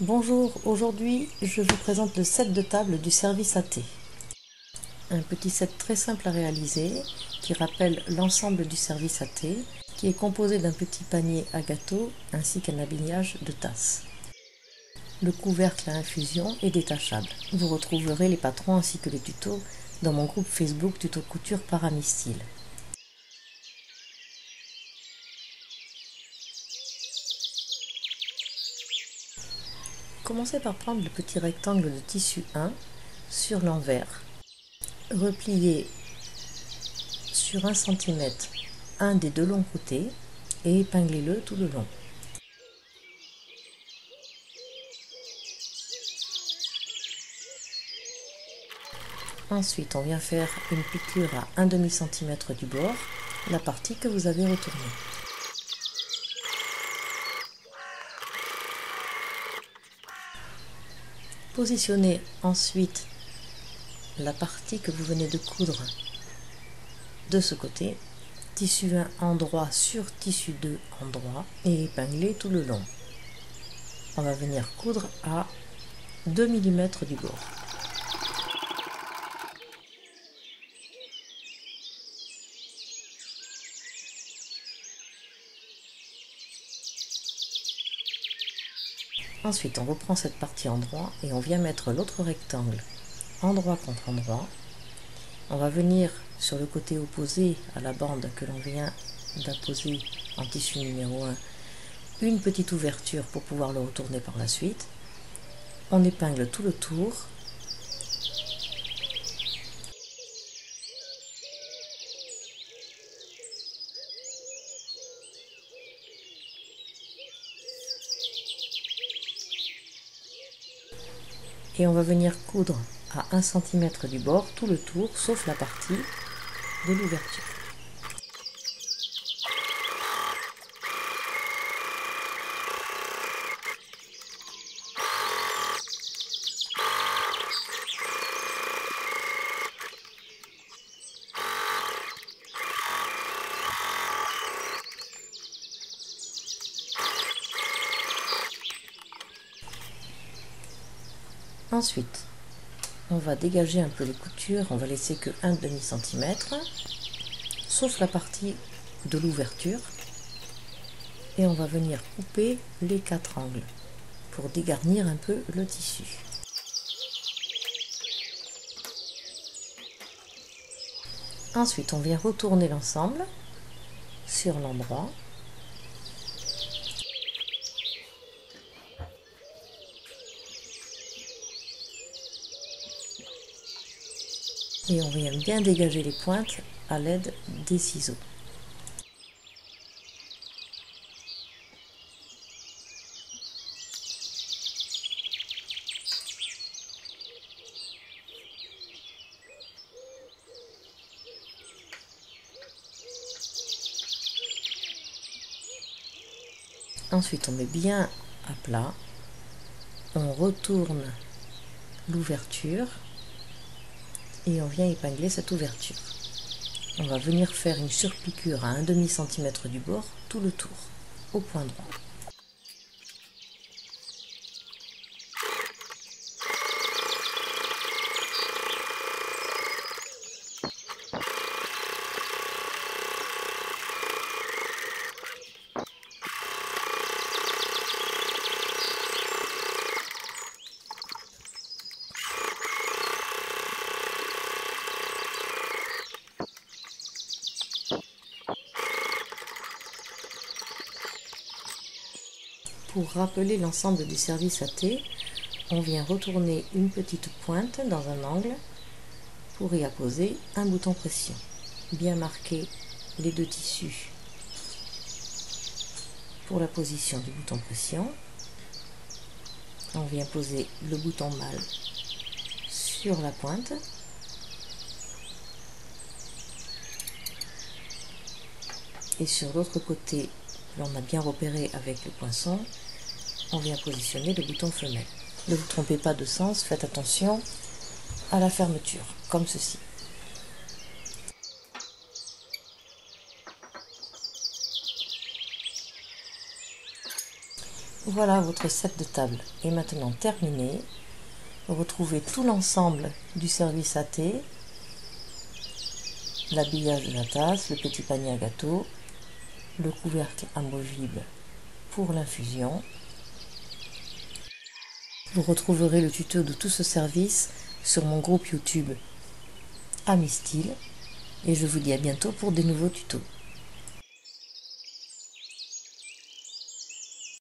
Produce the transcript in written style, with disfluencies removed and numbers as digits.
Bonjour, aujourd'hui je vous présente le set de table du service à thé. Un petit set très simple à réaliser qui rappelle l'ensemble du service à thé, qui est composé d'un petit panier à gâteau ainsi qu'un habillage de tasses. Le couvercle à infusion est détachable. Vous retrouverez les patrons ainsi que les tutos dans mon groupe Facebook Tuto Couture par Amistyle. Commencez par prendre le petit rectangle de tissu 1 sur l'envers. Repliez sur 1 cm un des deux longs côtés et épinglez-le tout le long. Ensuite, on vient faire une piqûre à 1/2 cm du bord, la partie que vous avez retournée. Positionnez ensuite la partie que vous venez de coudre de ce côté, tissu 1 endroit sur tissu 2 endroit et épinglez tout le long. On va venir coudre à 2 mm du bord. Ensuite, on reprend cette partie endroit et on vient mettre l'autre rectangle endroit contre endroit. On va venir sur le côté opposé à la bande que l'on vient d'apposer en tissu numéro 1 une petite ouverture pour pouvoir le retourner par la suite. On épingle tout le tour. Et on va venir coudre à 1 cm du bord tout le tour, sauf la partie de l'ouverture. Ensuite, on va dégager un peu les coutures, on va laisser que 1/2 cm, sauf la partie de l'ouverture, et on va venir couper les 4 angles pour dégarnir un peu le tissu. Ensuite, on vient retourner l'ensemble sur l'endroit. Et on vient bien dégager les pointes à l'aide des ciseaux. Ensuite, on met bien à plat, on retourne l'ouverture et on vient épingler cette ouverture. On va venir faire une surpiqûre à 1/2 cm du bord tout le tour, au point droit. Pour rappeler l'ensemble du service à thé, on vient retourner une petite pointe dans un angle pour y apposer un bouton pression. Bien marquer les deux tissus pour la position du bouton pression. On vient poser le bouton mâle sur la pointe. Et sur l'autre côté, l'on a bien repéré avec le poinçon, on vient positionner le bouton femelle. Ne vous trompez pas de sens, faites attention à la fermeture, comme ceci. Voilà, votre set de table est maintenant terminé. Retrouvez tout l'ensemble du service à thé, l'habillage de la tasse, le petit panier à gâteau, le couvercle amovible pour l'infusion. Vous retrouverez le tuto de tout ce service sur mon groupe YouTube Ami Style et je vous dis à bientôt pour des nouveaux tutos.